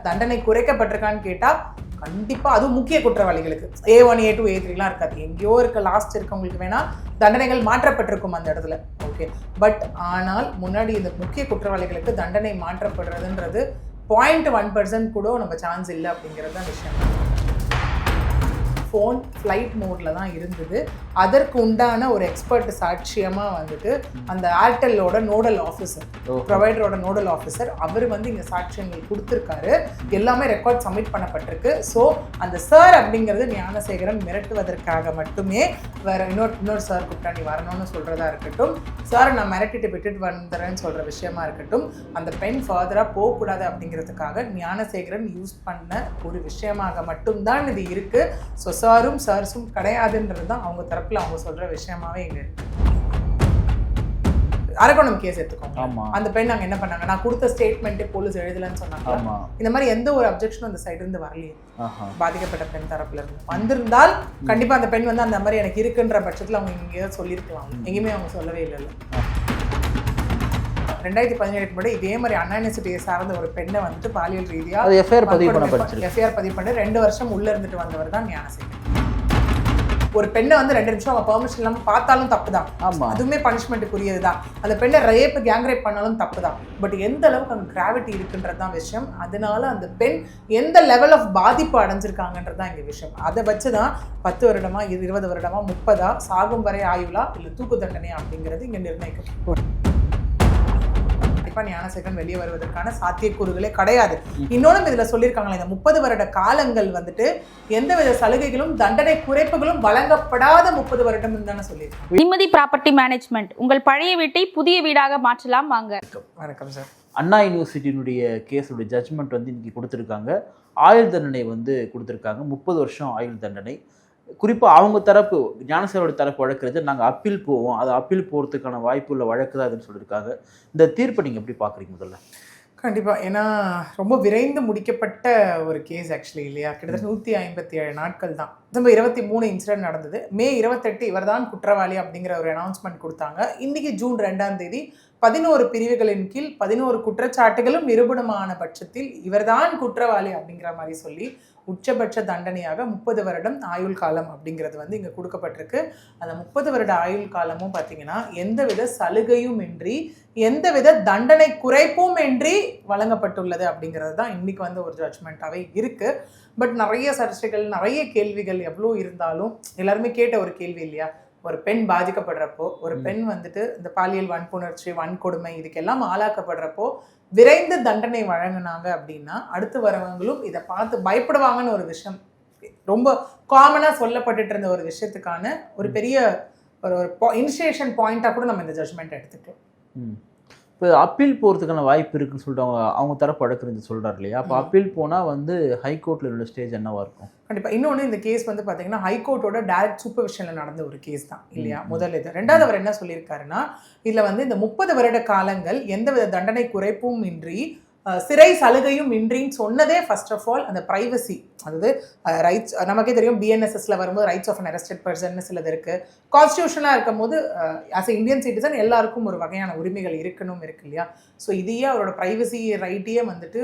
தண்டனை குறைக்கப்பட்டிருக்கான்னு கேட்டா கண்டிப்பா அதுவும் முக்கிய குற்றவாளிகளுக்கு A1 A2 A3 இருக்காது, எங்கேயோ இருக்க லாஸ்ட் இருக்கவங்களுக்கு வேணா தண்டனைகள் மாற்றப்பட்டிருக்கும் அந்த இடத்துல. ஓகே, பட் ஆனால் முன்னாடி இந்த முக்கிய குற்றவாளிகளுக்கு தண்டனை மாற்றப்படுறதுன்றது 0.1% கூட நம்ம சான்ஸ் இல்லை அப்படிங்கிறது தான் விஷயம். ஃபோன் ஃப்ளைட் மோடில் தான் இருந்தது. அதற்கு உண்டான ஒரு எக்ஸ்பர்ட் சாட்சியமாக வந்துட்டு அந்த ஏர்டெல்லோட நோடல் ஆஃபீஸர், ப்ரொவைடரோட நோடல் ஆஃபீஸர், அவர் வந்து இங்கே சாட்சியங்கள் கொடுத்துருக்காரு. எல்லாமே ரெக்கார்ட் சப்மிட் பண்ணப்பட்டிருக்கு. ஸோ அந்த சார் அப்படிங்கிறது ஞானசேகரன் மிரட்டுவதற்காக மட்டுமே வேற இன்னொரு சார் கூப்பிட்டா நீ வரணும்னு சொல்கிறதா இருக்கட்டும், சார் நான் மிரட்டிட்டு விட்டுட்டு வந்துடுறேன்னு சொல்கிற விஷயமா இருக்கட்டும், அந்த பெண் ஃபர்தராக போகக்கூடாது அப்படிங்கிறதுக்காக ஞானசேகரன் யூஸ் பண்ண ஒரு விஷயமாக மட்டும்தான் இது இருக்குது. ஸோ சார்ஸும் கிடையாதுன்றது தான் அவங்க தரப்புல அவங்க சொல்ற விஷயமாவே இங்க இருக்கு. அரக்கோணம் கேஸ் எடுத்துக்கோங்க. அந்த பெண் நாங்க என்ன பண்ணாங்க, நான் கொடுத்த ஸ்டேட்மெண்ட் போலீஸ் எழுதலன்னு சொன்னாங்க. இந்த மாதிரி எந்த ஒரு அப்ஜெக்ஷனும் அந்த சைடு இருந்து வரலையே பாதிக்கப்பட்ட பெண் தரப்புல இருந்து. வந்திருந்தால் கண்டிப்பா அந்த பெண் வந்து அந்த மாதிரி எனக்கு இருக்குன்ற பட்சத்துல அவங்க எங்கேயாவது சொல்லியிருக்கலாம். எங்கேயுமே அவங்க சொல்லவே இல்லை. 2017 முன்னாடி இதே மாதிரி அண்ணா யூனிவர்சிட்டியை சார்ந்த ஒரு பெண்ணை வந்துட்டு பாலியல் ரீதியா எஃப்ஐஆர் பதிவு பண்ணி 2 வருஷம் உள்ள இருந்துட்டு வந்தவர் தான் ஞானசேகரன். ஒரு பெண்ணை வந்து 2 நிமிஷம் அவங்க பெர்மிஷன் இல்லாமல் பார்த்தாலும் தப்பு தான், அதுவுமே பனிஷ்மெண்ட்டுக்குரியது தான். அந்த பெண்ணை கேங் ரேப் பண்ணாலும் தப்பு தான். பட் எந்த அளவுக்கு அங்கே கிராவிட்டி இருக்குன்றது தான் விஷயம். அதனால அந்த பெண் எந்த லெவல் ஆஃப் பாதிப்பு அடைஞ்சிருக்காங்கன்றது தான் இங்கே விஷயம். அதை வச்சு தான் 10 வருடமா 20 வருடமா 30 சாகும் வரை ஆயுளா இல்லை தூக்கு தண்டனை அப்படிங்கிறது இங்கே நிர்ணயிக்கப்படும். ஞானசேகரன் வெளியே வருவதற்கான சாத்தியக்கூறுகளே கிடையாது. இன்னொன்னு இதுல சொல்லியிருக்காங்களா, இந்த 30 வருட காலங்கள் வந்துட்டு எந்தவித சலுகைகளும் தண்டனை குறைப்புகளும் வழங்கப்படாத 30 வருடம் தானே சொல்லியிருக்காங்க. நிம்மதி ப்ராப்பர்ட்டி மேனேஜ்மெண்ட், உங்கள் பழைய வீட்டை புதிய வீடாக மாற்றலாம். வாங்க. வணக்கம் சார். அண்ணா யூனிவர்சிட்டியினுடைய கேஸோட ஜட்ஜ்மெண்ட் வந்து இன்னைக்கு கொடுத்துருக்காங்க. ஆயுள் தண்டனை வந்து கொடுத்துருக்காங்க. 30 வருஷம் ஆயுள் தண்டனை. குறிப்பாக அவங்க தரப்பு ஞானசேகரோட தரப்பு வழக்குறது நாங்கள் அப்பீல் போவோம், அது அப்பீல் போகிறதுக்கான வாய்ப்பு உள்ள வழக்கு தான் அதுன்னு சொல்லியிருக்காங்க. இந்த தீர்ப்பை நீங்கள் எப்படி பார்க்குறீங்க? முதல்ல கண்டிப்பாக, ஏன்னா ரொம்ப விரைந்து முடிக்கப்பட்ட ஒரு கேஸ் ஆக்சுவலி இல்லையா. கிட்டத்தட்ட 157 நாட்கள் தான். நம்ம 23 இன்சிடென்ட் நடந்தது. மே 28 இவர் தான் குற்றவாளி அப்படிங்கிற ஒரு அனௌன்ஸ்மெண்ட் கொடுத்தாங்க. இன்னைக்கு ஜூன் 2ஆம் தேதி 11 பிரிவுகளின் கீழ் 11 குற்றச்சாட்டுகளும் நிரூபணமான பட்சத்தில் இவர்தான் குற்றவாளி அப்படிங்கிற மாதிரி சொல்லி உச்சபட்ச தண்டனையாக 30 வருடம் ஆயுள் காலம் அப்படிங்கிறது வந்து இங்கே கொடுக்கப்பட்டிருக்கு. அந்த 30 வருட ஆயுள் காலமும் பார்த்தீங்கன்னா எந்தவித சலுகையும் இன்றி எந்தவித தண்டனை குறைப்பும் இன்றி வழங்கப்பட்டுள்ளது அப்படிங்கிறது தான் இன்னைக்கு வந்து ஒரு ஜட்ஜ்மெண்ட்டாகவே இருக்குது. பட் நிறைய சர்ச்சைகள், நிறைய கேள்விகள் எவ்வளோ இருந்தாலும் எல்லாருமே கேட்ட ஒரு கேள்வி இல்லையா, ஒரு பெண் பாதிக்கப்படுறப்போ, ஒரு பெண் வந்துட்டு இந்த பாலியல் வன்புணர்ச்சி, வன்கொடுமை இதுக்கெல்லாம் ஆளாக்கப்படுறப்போ விரைந்து தண்டனை வழங்கினாங்க அப்படின்னா அடுத்து வரவங்களும் இதை பார்த்து பயப்படுவாங்கன்னு ஒரு விஷயம் ரொம்ப காமனாக சொல்லப்பட்டுட்டு இருந்த ஒரு விஷயத்துக்கான ஒரு பெரிய ஒரு இனிஷியேஷன் பாயிண்டாக கூட நம்ம இந்த ஜட்ஜ்மெண்ட் எடுத்துக்கலாம். இப்போ அப்பீல் போகிறதுக்கான வாய்ப்பு இருக்குன்னு சொல்லிட்டு அவங்க தரப்பு வழக்கு சொல்கிறார் இல்லையா. அப்போ அப்பீல் போனால் வந்து ஹைகோர்ட்டில் உள்ள ஸ்டேஜ் என்னவா இருக்கும்? கண்டிப்பாக. இன்னொன்று, இந்த கேஸ் வந்து பார்த்தீங்கன்னா ஹைகோர்ட்டோட டைரக்ட் சூப்பர்விஷனில் நடந்த ஒரு கேஸ் தான் இல்லையா. முதல் இது. 2வது அவர் என்ன சொல்லியிருக்காருன்னா, இதில் வந்து இந்த 30 வருட காலங்கள் எந்தவித தண்டனை குறைப்பும் இன்றி சிறை சலுகையும் இன்றின்னு சொன்னதே ஃபர்ஸ்ட் ஆஃப் ஆல் அந்த ப்ரைவசி, அதாவது ரைட்ஸ். நமக்கே தெரியும் BNSSல வரும்போது rights of an arrested person சிலது இருக்குது. கான்ஸ்டியூஷனாக இருக்கும் போது ஆஸ் எ இந்தியன் சிட்டிசன் எல்லாருக்கும் ஒரு வகையான உரிமைகள் இருக்கணும் இருக்கு இல்லையா. ஸோ இதையே அவரோட ப்ரைவசி ரைட்டையே வந்துட்டு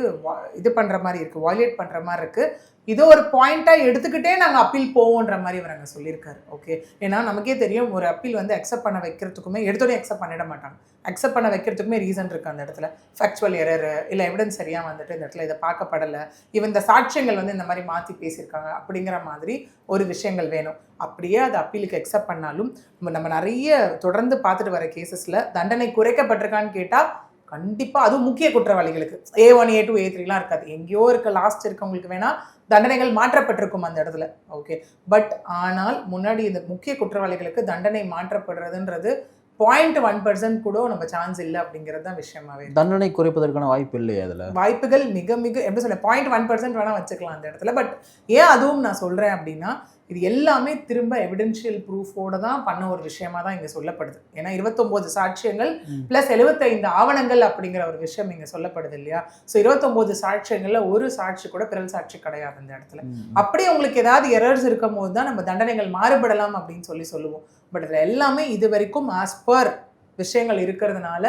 இது பண்ணுற மாதிரி இருக்குது, வாய்லேட் பண்ணுற மாதிரி இருக்குது. இது ஒரு பாயிண்ட்டாக எடுத்துக்கிட்டே நாங்கள் அப்பீல் போவோன்ற மாதிரி அவர் அங்கே சொல்லியிருக்காரு. ஓகே, ஏன்னா நமக்கே தெரியும் ஒரு அப்பீல் வந்து அக்செப்ட் பண்ண வைக்கிறதுக்குமே எடுத்தோடனே அக்செப்ட் பண்ணிட மாட்டாங்க. அக்செப்ட் பண்ண வைக்கிறதுக்குமே ரீசன் இருக்குது அந்த இடத்துல. ஃபேக்சுவல் எரர் இல்லை எவிடன்ஸ் சரியாக வந்துட்டு இந்த இடத்துல இதை பார்க்கப்படலை, இவன் இந்த சாட்சியங்கள் வந்து இந்த மாதிரி மாற்றி பேசியிருக்காங்க அப்படிங்கிற மாதிரி ஒரு விஷயங்கள் வேணும். அப்படியே அது அப்பீலுக்கு அக்செப்ட் பண்ணாலும் நம்ம நிறைய தொடர்ந்து பார்த்துட்டு வர கேசஸில் தண்டனை குறைக்கப்பட்டிருக்கான்னு கேட்டால் கண்டிப்பாக அதுவும் முக்கிய குற்றவாளிகளுக்கு A1 A2 A3 இருக்காது, எங்கேயோ இருக்க லாஸ்ட் இருக்கவங்களுக்கு வேணா தண்டனைகள் மாற்றப்பட்டிருக்கும் அந்த இடத்துல. ஓகே, பட் ஆனால் முன்னாடி இந்த முக்கிய குற்றவாளிகளுக்கு தண்டனை மாற்றப்படுறதுன்றது 0.1% கூட நம்ம சான்ஸ் இல்லை அப்படிங்கிறது தான் விஷயமாவே. தண்டனை குறைப்பதற்கான வாய்ப்பு இல்லையா? அதில் வாய்ப்புகள் மிக மிக எப்படி சொல்ல 0.1% வேணால் வச்சுக்கலாம் அந்த இடத்துல. பட் ஏன் அதுவும் நான் சொல்கிறேன் அப்படின்னா, இது எல்லாமே திரும்ப எவிடென்ஷியல் ப்ரூஃபோடு தான் பண்ண ஒரு விஷயமா தான் இங்கே சொல்லப்படுது. ஏன்னா 29 சாட்சியங்கள் ப்ளஸ் 75 ஆவணங்கள் அப்படிங்கிற ஒரு விஷயம் இங்கே சொல்லப்படுது இல்லையா. ஸோ 29 சாட்சியங்களில் ஒரு சாட்சி கூட பிறல் சாட்சி கிடையாது இந்த இடத்துல. அப்படியே உங்களுக்கு ஏதாவது எரர்ஸ் இருக்கும் போது தான் நம்ம தண்டனைகள் மாறுபடலாம் அப்படின்னு சொல்லுவோம். பட் இதில் எல்லாமே இது வரைக்கும் ஆஸ் பர் விஷயங்கள் இருக்கிறதுனால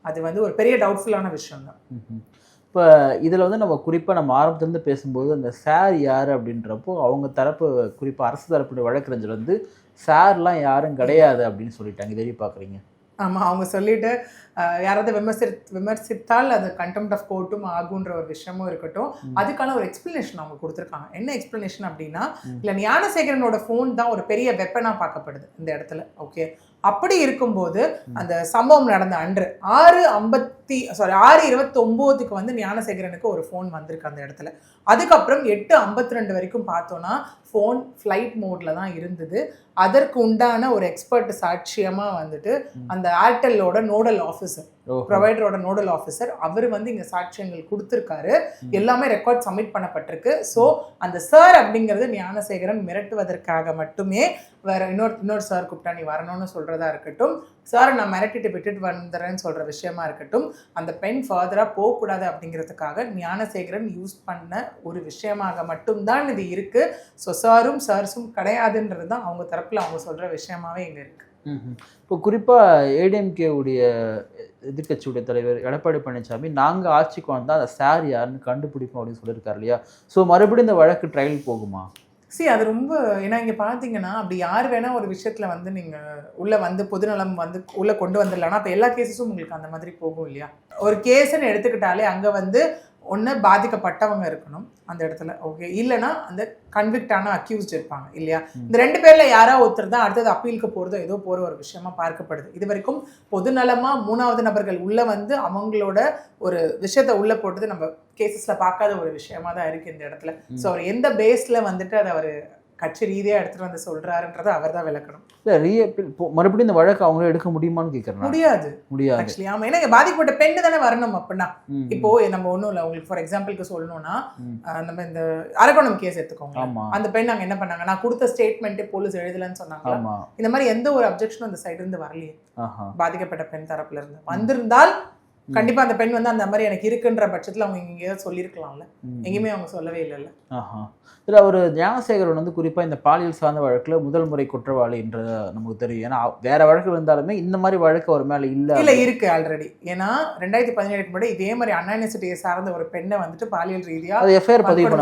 அது வந்து ஒரு பெரிய டவுட்ஃபுல்லான விஷயம் தான். இப்போ இதில் வந்து நம்ம குறிப்பாக நம்ம ஆரம்பத்துலேருந்து பேசும்போது அந்த சார் யார் அப்படின்றப்போ அவங்க தரப்பு குறிப்பாக அரசு தரப்புடைய வழக்கறிஞர் வந்து சார்லாம் யாரும் கிடையாது அப்படின்னு சொல்லிட்டாங்க. இது எப்படி பார்க்குறீங்க? ஆமாம், அவங்க சொல்லிட்டு யாராவது விமர்சித்தால் அது கண்டெம்ட் ஆஃப் கோர்ட்டும் ஆகுன்ற ஒரு விஷயமும் இருக்கட்டும். அதுக்கான ஒரு எக்ஸ்பிளனேஷன் அவங்க கொடுத்துருக்காங்க. என்ன எக்ஸ்பிளனேஷன் அப்படின்னா, இல்லை ஞானசேகரனோட ஃபோன் தான் ஒரு பெரிய வெப்பனாக பார்க்கப்படுது இந்த இடத்துல. ஓகே, அப்படி இருக்கும்போது அந்த சம்பவம் நடந்த அன்று 6:29 வந்து ஞானசேகரனுக்கு ஒரு ஃபோன் வந்திருக்கு அந்த இடத்துல. அதுக்கப்புறம் 8:52 வரைக்கும் பார்த்தோன்னா ஃபோன் ஃப்ளைட் மோட்ல தான் இருந்தது. அதற்கு உண்டான ஒரு எக்ஸ்பர்ட் சாட்சியமாக வந்துட்டு அந்த ஏர்டெல்லோட நோடல் ஆஃபீஸர், ப்ரொவைடரோட நோடல் ஆஃபீஸர், அவர் வந்து இங்கே சாட்சியங்கள் கொடுத்துருக்காரு. எல்லாமே ரெக்கார்ட் சப்மிட் பண்ணப்பட்டிருக்கு. ஸோ அந்த சார் அப்படிங்கிறது ஞானசேகரன் மிரட்டுவதற்காக மட்டுமே, வேற இன்னொரு சார் கூப்பிட்டா நீ வரணும்னு சொல்றதா இருக்கட்டும், சார் நான் மிரட்டிட்டு விட்டுட்டு வந்துடுறேன்னு சொல்ற விஷயமா இருக்கட்டும், அந்த பெண் ஃபர்தரா போகக்கூடாது அப்படிங்கிறதுக்காக ஞானசேகரன் யூஸ் பண்ண ஒரு விஷயமாக மட்டும்தான் இது இருக்கு. ஸோ சார்ஸும் கிடையாதுன்றது தான் அவங்க தரப்புல அவங்க சொல்ற விஷயமாவே இங்க இருக்கு. இப்போ குறிப்பாக ஏடிஎம்கே உடைய எதிர்கட்சியுடைய தலைவர் எடப்பாடி பழனிசாமி நாங்கள் ஆட்சிக்கு வந்தால் அந்த சார் யாருன்னு கண்டுபிடிப்போம் அப்படின்னு சொல்லியிருக்காரு இல்லையா? ஸோ மறுபடியும் இந்த வழக்கு ட்ரையல் போகுமா? அது ரொம்ப, ஏன்னா இங்கே பார்த்தீங்கன்னா அப்படி யார் வேணால் ஒரு விஷயத்தில் வந்து நீங்கள் உள்ளே வந்து பொதுநலம் வந்து உள்ளே கொண்டு வந்துடலாம். அப்போ எல்லா கேஸஸும் உங்களுக்கு அந்த மாதிரி போகும் இல்லையா? ஒரு கேஸுன்னு எடுத்துக்கிட்டாலே அங்கே வந்து ஒன்று பாதிக்கப்பட்டவங்க இருக்கணும் அந்த இடத்துல, ஓகே, இல்லைனா அந்த கன்விக்டான அக்யூஸ்ட் இருப்பாங்க இல்லையா? இந்த 2 பேரில் யாராவது ஒருத்தர் தான் அடுத்தது அப்பீலுக்கு போகிறதோ ஏதோ போகிற ஒரு விஷயமா பார்க்கப்படுது. இது வரைக்கும் பொதுநலமாக 3வது நபர்கள் உள்ளே வந்து அவங்களோட ஒரு விஷயத்தை உள்ளே போட்டது நம்ம கேசஸில் பார்க்காத ஒரு விஷயமா தான் இருக்குது இந்த இடத்துல. ஸோ அவர் எந்த பேஸில் வந்துட்டு அதை அவர் கட்சி ரீதியாக எடுத்துகிட்டு வந்து சொல்கிறாருன்றதை அவர் தான் விளக்கணும். இல்லை மறுபடியும் இந்த வழக்கு அவங்களே எடுக்க முடியுமான்னு கேட்குறேன். முடியாது ஆக்சுவலி. ஆமாம், ஏன்னா பாதிக்கப்பட்ட பெண்ணு தானே வரணும். அப்படின்னா இப்போ நம்ம ஒன்றும் இல்லை, உங்களுக்கு ஃபார் எக்ஸாம்பிளுக்கு சொல்லணும்னா நம்ம இந்த அரக்கோணம் கேஸ் எடுத்துக்கோங்க. அந்த பெண் அங்கே என்ன பண்ணாங்க, நான் கொடுத்த ஸ்டேட்மெண்ட்டே போலீஸ் எழுதலன்னு சொன்னாங்க. இந்த மாதிரி எந்த ஒரு அப்ஜெக்ஷனும் அந்த சைடு இருந்து வரலையே பாதிக்கப்பட்ட பெண் தரப்புல இருந்து. வந்திருந்தால் கண்டிப்பா அந்த பெண் வந்து அந்த மாதிரி எனக்கு இருக்குன்ற பட்சத்தில் அவங்க எங்கேயாவது சொல்லியிருக்கலாம்ல, எங்கேயுமே அவங்க சொல்லவே இல்லைல்ல. இதில் ஒரு ஞானசேகரன் வந்து குறிப்பாக இந்த பாலியல் சார்ந்த வழக்கில் முதல் முறை குற்றவாளின்றது நமக்கு தெரியும். ஏன்னா வேற வழக்கு இருந்தாலுமே இந்த மாதிரி வழக்கு ஒரு மேலே இல்லை இருக்கு ஆல்ரெடி. ஏன்னா 2017 முன்னாடி இதே மாதிரி அண்ணா யூனிவர்சிட்டியை சார்ந்த ஒரு பெண்ணை வந்துட்டு பாலியல் ரீதியாக எஃப்ஐஆர் பதிவு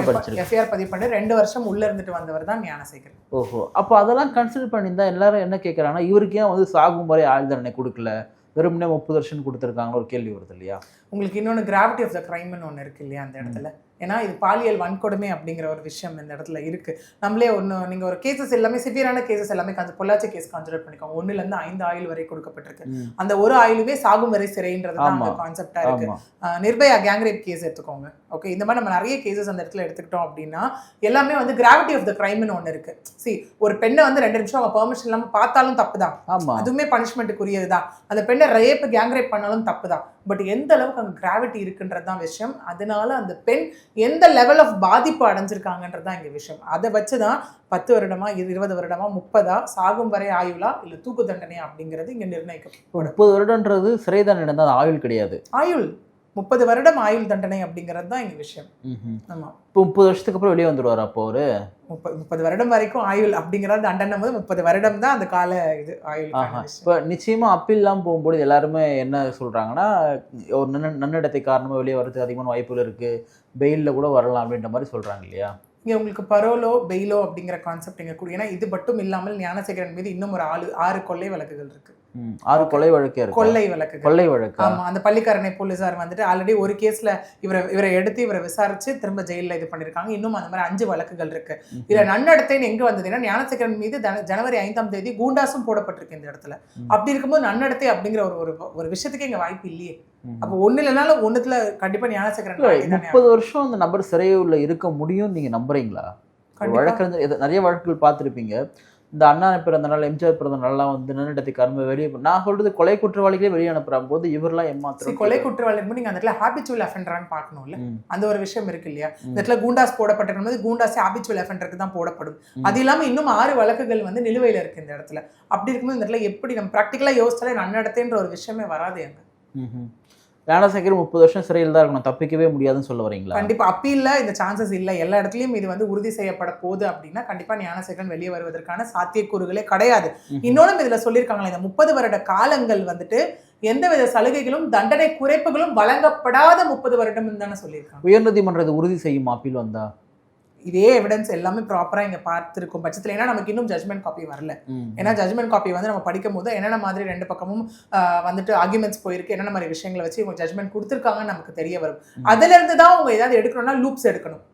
பண்ணி 2 வருஷம் உள்ள இருந்துட்டு வந்தவர் தான் ஞானசேகரன். ஓஹோ, அப்போ அதெல்லாம் கன்சிடர் பண்ணியிருந்தா எல்லாரும் என்ன கேட்குறாங்கன்னா, இவருக்கு ஏன் வந்து சாகும் வரை ஆயுள் தண்டனை கொடுக்கல, வெறுமனே 30 வருஷம் கொடுத்துருக்காங்க ஒரு கேள்வி வருது இல்லையா? உங்களுக்கு இன்னொன்று கிராவிட்டி ஆஃப் த கிரைம்னு ஒன்று இருக்கு இல்லையா அந்த இடத்துல. ஏன்னா இது பாலியல் வன்கொடுமை அப்படிங்கிற ஒரு விஷயம் இந்த இடத்துல இருக்கு. நம்மளே ஒன்று, நீங்கள் ஒரு கேசஸ் எல்லாமே சிவியரான கேசஸ் எல்லாமே பொள்ளாச்சி கேஸ் கன்சிடர் பண்ணிக்கோங்க. 1லேருந்து 5 ஆயுள் வரை கொடுக்கப்பட்டிருக்கு. அந்த ஒரு ஆயுளுமே சாகும் வரை சிறைன்றது தான் கான்செப்டா இருக்கு. நிர்பயா கேங்ரேப் கேஸ் எடுத்துக்கோங்க. ஓகே, இந்த மாதிரி நம்ம நிறைய கேசஸ் அந்த இடத்துல எடுத்துக்கிட்டோம் அப்படின்னா எல்லாமே வந்து கிராவிட்டி ஆஃப் த கிரைம்னு ஒன்று இருக்கு. ஒரு பெண்ணை வந்து 2 நிமிஷம் அவங்க பெர்மிஷன் இல்லாமல் பார்த்தாலும் தப்பு தான், அதுவுமே பனிஷ்மெண்ட்டுக்குரியது தான். அந்த பெண்ணை கேங்ரேப் பண்ணாலும் தப்பு தான். பட் எந்த அளவுக்கு அங்கே கிராவிட்டி இருக்குன்றது தான் விஷயம். அதனால அந்த பெண் எந்த லெவல் ஆஃப் பாதிப்பு அடைஞ்சிருக்காங்கன்றது தான் இங்கே விஷயம். அதை வச்சு தான் 10 வருடமா 20 வருடமா 30 சாகும் வரை ஆயுளா இல்லை தூக்கு தண்டனையா அப்படிங்கிறது இங்கே நிர்ணயிக்கும். 30 வருடன்றது சிறை தண்டனை தான், ஆயுள் கிடையாது. ஆயுள் 30 வருடம் ஆயுள் தண்டனை அப்படிங்கிறது தான் இங்கே விஷயம். ஆமாம், இப்போ 30 வருஷத்துக்கு அப்புறம் வெளியே வந்துடுவார். அப்போ ஒரு 30 வருடம் வரைக்கும் ஆயுள் அப்படிங்கிறது தண்டனை போது 30 வருடம் தான் அந்த கால இது ஆயுள். இப்போ நிச்சயமாக அப்பீல்லாம் போகும்போது எல்லாருமே என்ன சொல்கிறாங்கன்னா, ஒரு நன்னடத்தை காரணமாக வெளியே வரதுக்கு அதிகமான வாய்ப்புகள் இருக்குது, பெயிலில் கூட வரலாம் அப்படின்ற மாதிரி சொல்கிறாங்க இல்லையா? இங்கே உங்களுக்கு பரோலோ பெயிலோ அப்படிங்கிற கான்செப்ட் இங்கே கூட. ஏன்னா இது மட்டும் இல்லாமல் ஞானசேகரன் மீது இன்னும் ஒரு 6 கொள்ளை வழக்குகள் இருக்கு. 6 கொலை வழக்கு இருக்கு. கொள்ளை வழக்கு. ஆமா, அந்த பள்ளிக்கரணை போலீசார் வந்துட்டு ஆல்ரெடி ஒரு கேஸ்ல இவரை எடுத்து இவரை விசாரிச்சு திரும்ப ஜெயிலில் இது பண்ணிருக்காங்க. இன்னும் அந்த மாதிரி 5 வழக்குகள் இருக்கு. இதுல நன்னடத்தைன்னு எங்க வந்ததுன்னா, ஞானசேகரன் மீது ஜனவரி 5ஆம் தேதி கூண்டாசும் போடப்பட்டிருக்கு இந்த இடத்துல. அப்படி இருக்கும்போது நன்னடத்தை அப்படிங்கிற ஒரு விஷயத்துக்கு இங்க வாய்ப்பு இல்லையே. அப்போ ஒண்ணு இல்லைனாலும் ஒண்ணுத்துல கண்டிப்பா ஞானசேகரன் 30 வருஷம் அந்த நபர் சிறையுள்ள இருக்க முடியும் நீங்க நம்புறீங்களா? வழக்கறிஞர் நிறைய வழக்குகள் பார்த்துருப்பீங்க. இந்த அண்ணா பிறந்த நாள், எம்ஜிஆர் பிறந்த நாள்லாம் வந்து நன்னடத்தைக்கு அனுப்ப வெளியே, நான் சொல்றது கொலை குற்றவாளிகளே வெளியே அனுப்புற போது இவரெல்லாம் ஏமாத்தும். கொலை குற்றவாளி நீங்க அந்த இடத்துல ஹாபிச்சுவல் அஃபெண்டரான்னு பார்க்கணும்ல, அந்த ஒரு விஷயம் இருக்கு இல்லையா? இந்த இடத்துல கூண்டாஸ் போடப்பட்டிருக்கும் போது கூண்டாஸ் ஹாபிச்சுவல் அஃபெண்டருக்கு தான் போடப்படும். அது இல்லாம இன்னும் 6 வழக்குகள் வந்து நிலுவையில இருக்கு இந்த இடத்துல. அப்படி இருக்கும்போது இந்த இடத்துல எப்படி நம்ம ப்ராக்டிக்கலா யோசிச்சாலே நன்னடத்தைன்ற ஒரு விஷயமே வராது அங்க. ஞானசேகர் 30 வருஷம் சிறையில் தான் இருக்கணும், தப்பிக்கவே முடியாதுன்னு சொல்ல வரீங்களா? கண்டிப்பா அப்பீல்ல இந்த சான்சஸ் இல்லை. எல்லா இடத்துலயும் இது வந்து உறுதி செய்யப்பட போகுது அப்படின்னா கண்டிப்பா ஞானசேகரன் வெளியே வருவதற்கான சாத்தியக்கூறுகளே கிடையாது. இன்னொன்னு இதுல சொல்லியிருக்காங்களே, இந்த 30 வருட காலங்கள் வந்துட்டு எந்தவித சலுகைகளும் தண்டனை குறைப்புகளும் வழங்கப்படாத 30 வருடம் தானே சொல்லியிருக்காங்க. உயர்நீதிமன்றம் இதை உறுதி செய்யும் அப்பீல் வந்தா? இதே எவிடன்ஸ் எல்லாமே ப்ராப்பரா இங்க பார்த்திருக்கும் பட்சத்துல, ஏன்னா நமக்கு இன்னும் ஜட்மெண்ட் காப்பி வரல. ஏன்னா ஜட்மெண்ட் காப்பி வந்து நம்ம படிக்கும் போது என்னென்ன மாதிரி ரெண்டு பக்கமும் வந்துட்டு ஆர்குமெண்ட்ஸ் போயிருக்கு, என்னென்ன மாதிரி விஷயங்களை வச்சு இவங்க ஜட்மெண்ட் கொடுத்துருக்காங்கன்னு நமக்கு தெரிய வரும். அதுல இருந்து தான் அவங்க ஏதாவது எடுக்கணும்னா லூப்ஸ் எடுக்கணும்.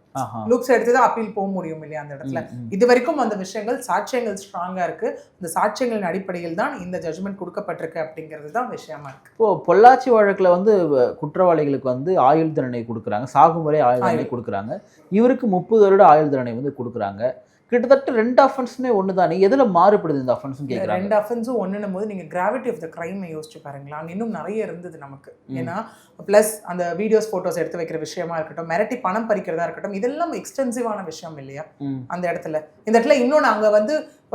லூப்ஸ் எடுத்துதான் அப்பீல் போக முடியும் இல்லையா அந்த இடத்துல. இது வரைக்கும் அந்த விஷயங்கள் சாட்சியங்கள் ஸ்ட்ராங்கா இருக்கு. இந்த சாட்சியங்களின் அடிப்படையில் தான் இந்த ஜட்மெண்ட் கொடுக்கப்பட்டிருக்கு அப்படிங்கிறது தான் விஷயமா இருக்கு. இப்போ பொள்ளாச்சி வழக்குல வந்து குற்றவாளிகளுக்கு வந்து ஆயுள் தண்டனை கொடுக்குறாங்க, சாகும் வரை ஆயுள் தண்டனை கொடுக்குறாங்க. இவருக்கு 30 வருட ஆயுள் தண்டனை வந்து கொடுக்குறாங்க. கிட்டத்தட்ட 2 அஃபென்ஸுமே ஒண்ணுதானே, எதுல மாறுபடுது இந்த அஃபென்ஸ் கேக்குறாங்க. 2 அஃபென்ஸும் ஒண்ணுன்னும் போது நீங்க கிராவிட்டி ஆஃப் த கிரைமை யோசிச்சு பாருங்களா, அங்க இன்னும் நிறைய இருந்தது நமக்கு. ஏன்னா பிளஸ் அந்த வீடியோஸ் போட்டோஸ் எடுத்து வைக்கிற விஷயமா இருக்கட்டும், மிரட்டி பணம் பறிக்கிறதா இருக்கட்டும், இதெல்லாம் எக்ஸ்டென்சிவான விஷயம் இல்லையா அந்த இடத்துல. இந்த இடத்துல இன்னொன்னு அங்க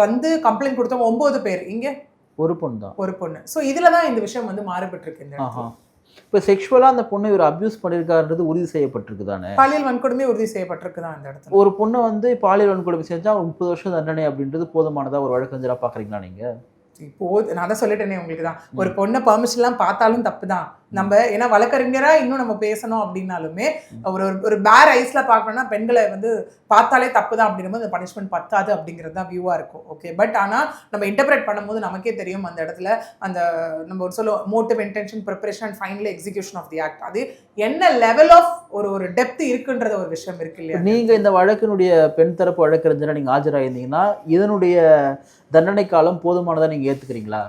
வந்து கம்ப்ளைண்ட் கொடுத்தவங்க 9 பேர், இங்க ஒரு பொண்ணு. ஸோ இதுல தான் இந்த விஷயம் வந்து மாறுபட்டு இருக்கு இந்த இடத்துல. இப்போ செக்ஷுவலாக அந்த பொண்ணை இவர் அப்யூஸ் பண்ணியிருக்காருன்றது உறுதி செய்யப்பட்டிருக்கு தானே, பாலியல் வன்கொடுமை உறுதி செய்யப்பட்டிருக்கு தான் இந்த இடத்துல. ஒரு பொண்ணை வந்து பாலியல் வன்கொடுமை செஞ்சா 30 வருஷம் தண்டனை அப்படின்றது போதுமானதா ஒரு வழக்கறிஞராக பார்க்குறீங்களா நீங்க? இப்போ நான் தான் சொல்லிட்டேனே உங்களுக்கு தான், ஒரு பொண்ணை பெர்மிஷன்லாம் பார்த்தாலும் தப்பு தான் நம்ம. ஏன்னா வழக்கறிஞரா இன்னும் நம்ம பேசணும் அப்படின்னாலுமே ஒரு பேர் ஐஸ்ல பார்க்கணும்னா பெண்களை வந்து பார்த்தாலே தப்பு தான் அப்படின்னும் போது பனிஷ்மெண்ட் பத்தாது அப்படிங்கிறது தான் வியூவா இருக்கும். ஓகே, பட் ஆனால் நம்ம இன்டர்பிரேட் பண்ணும்போது நமக்கே தெரியும் அந்த இடத்துல அந்த நம்ம ஒரு சொல்ல motive, intention, preparation and finally execution of the act, அது என்ன லெவல் ஆஃப் ஒரு டெப்த் இருக்குன்ற ஒரு விஷயம் இருக்கு இல்லையா. நீங்க இந்த வழக்கினுடைய பெண் தரப்பு வழக்கறிஞரா நீங்க ஆஜராயிருந்தீங்கன்னா இதனுடைய தண்டனை காலம் போதுமானதா நீங்க ஏத்துக்கிறீங்களா?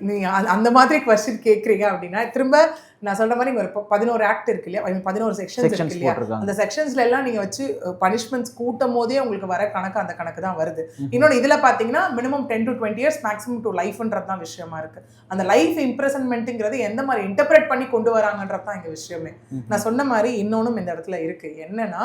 நீங்க அந்த மாதிரி கொஸ்டின் கேட்குறீங்க அப்படின்னா திரும்ப நான் சொல்ற மாதிரி ஒரு 11 ஆக்ட் இருக்கு இல்லையா, 11 செக்ஷன்ஸ் இருக்கு இல்லையா, அந்த செக்ஷன்ஸ்ல எல்லாம் நீங்க வச்சு பனிஷ்மெண்ட்ஸ் கூட்டும் போதே உங்களுக்கு வர கணக்கு அந்த கணக்கு தான் வருது. இன்னொன்று இதுல பாத்தீங்கன்னா minimum 10 to 20 years, maximum to லைஃப்ன்றது தான் விஷயமா இருக்கு. அந்த லைஃப் இம்ப்ரெசன்மெண்ட்ங்கிறது எந்த மாதிரி இன்டர்பிரேட் பண்ணி கொண்டு வராங்கன்றது தான் எங்க விஷயமே. நான் சொன்ன மாதிரி இன்னொன்னும் இந்த இடத்துல இருக்கு. என்னன்னா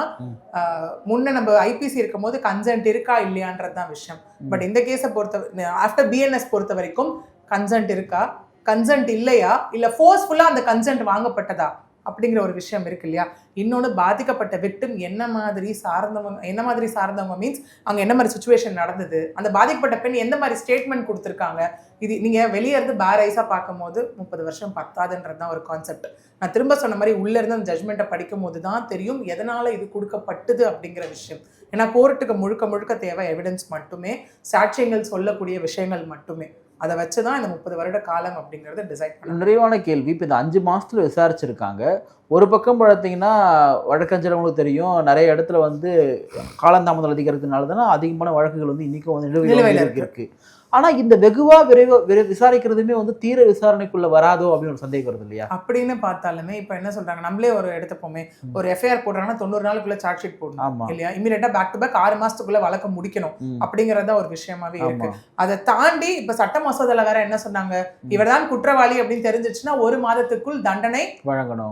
முன்ன நம்ம ஐபிசி இருக்கும் போது கன்சென்ட் இருக்கா இல்லையான்றது தான் விஷயம். பட் இந்த கேஸை பொறுத்த ஆஃப்டர் பிஎன்எஸ் பொறுத்த வரைக்கும் கன்சென்ட் இருக்கா, கன்சென்ட் இல்லையா, இல்ல ஃபோர்ஸ்ஃபுல்லா அந்த கன்சென்ட் வாங்கப்பட்டதா அப்படிங்கிற ஒரு விஷயம் இருக்கு இல்லையா. இன்னொன்று பாதிக்கப்பட்ட விக்டிம் என்ன மாதிரி சார்ந்தவங்க மீன்ஸ் அங்கே என்ன மாதிரி சுச்சுவேஷன் நடந்தது, அந்த பாதிக்கப்பட்ட பெண் எந்த மாதிரி ஸ்டேட்மெண்ட் கொடுத்துருக்காங்க. இது நீங்கள் வெளியே இருந்து பேர் ஐஸாக பார்க்கும் போது 30 வருஷம் பத்தாதுன்றது தான் ஒரு கான்செப்ட். நான் திரும்ப சொன்ன மாதிரி உள்ளே இருந்து அந்த ஜட்மெண்ட்டை படிக்கும் போது தான் தெரியும் எதனால் இது கொடுக்கப்பட்டது அப்படிங்கிற விஷயம். ஏன்னா கோர்ட்டுக்கு முழுக்க தேவை எவிடன்ஸ் மட்டுமே, சாட்சியங்கள் சொல்லக்கூடிய விஷயங்கள் மட்டுமே. அதை வச்சு தான் இந்த 30 வருட காலம் அப்படிங்கிறத டிசைட் பண்ண. நிறைவான கேள்வி, இப்போ இந்த 5 மாதத்தில் விசாரிச்சிருக்காங்க. ஒரு பக்கம் பார்த்தீங்கன்னா வழக்கறிஞர்களுக்கு தெரியும் நிறைய இடத்துல வந்து காலந்தாமதம் அதிகரிக்கிறதுனால தானே அதிகமான வழக்குகள் வந்து இன்றைக்கும் வந்து நிலுவையில் இருக்கு. ஆனால் இந்த விரைவாக விசாரிக்கிறதுமே வந்து தீர விசாரணைக்குள்ள வராதோ அப்படின்னு ஒரு சந்தேகம் வருது இல்லையா. அப்படின்னு பார்த்தாலுமே இப்போ என்ன சொல்றாங்க, நம்மளே ஒரு எடுத்துப்போமே, ஒரு எஃப்ஐஆர் போடுறாங்கன்னா 90 நாளுக்குள்ள சார்ஜ் ஷீட் போடணும் இல்லையா, இமீடியட்டா பேக் டு பேக் 6 மாசத்துக்குள்ள வழக்க முடிக்கணும் அப்படிங்கறத ஒரு விஷயமாவே இருக்கு. அதை தாண்டி இப்ப சட்ட மசோதால வேற என்ன சொன்னாங்க, இவர்தான் குற்றவாளி அப்படின்னு தெரிஞ்சிச்சுன்னா 1 மாதத்துக்குள் தண்டனை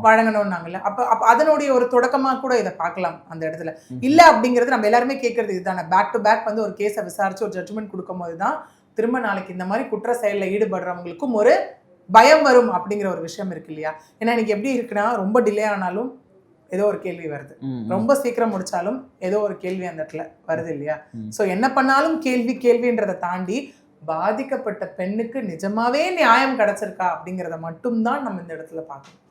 வழங்கணும்னாங்கல்ல. அப்ப அதனுடைய ஒரு தொடக்கமா கூட இதை பார்க்கலாம் அந்த இடத்துல. இல்ல அப்படிங்கிறது நம்ம எல்லாருமே கேட்கறது இதுதானே, பேக் டு பேக் வந்து ஒரு கேஸை விசாரிச்சு ஒரு ஜட்ஜ்மெண்ட் கொடுக்கும் போதுதான் திரும்ப நாளைக்கு இந்த மாதிரி குற்ற செயலில் ஈடுபடுறவங்களுக்கும் ஒரு பயம் வரும் அப்படிங்கிற ஒரு விஷயம் இருக்கு இல்லையா. ஏன்னா இன்னைக்கு எப்படி இருக்குன்னா, ரொம்ப டிலே ஆனாலும் ஏதோ ஒரு கேள்வி வருது, ரொம்ப சீக்கிரம் முடிச்சாலும் ஏதோ ஒரு கேள்வி அந்த இடத்துல வருது இல்லையா. ஸோ என்ன பண்ணாலும் கேள்வின்றதை தாண்டி பாதிக்கப்பட்ட பெண்ணுக்கு நிஜமாவே நியாயம் கிடைச்சிருக்கா அப்படிங்கிறத மட்டும்தான் நம்ம இந்த இடத்துல பார்க்கணும்.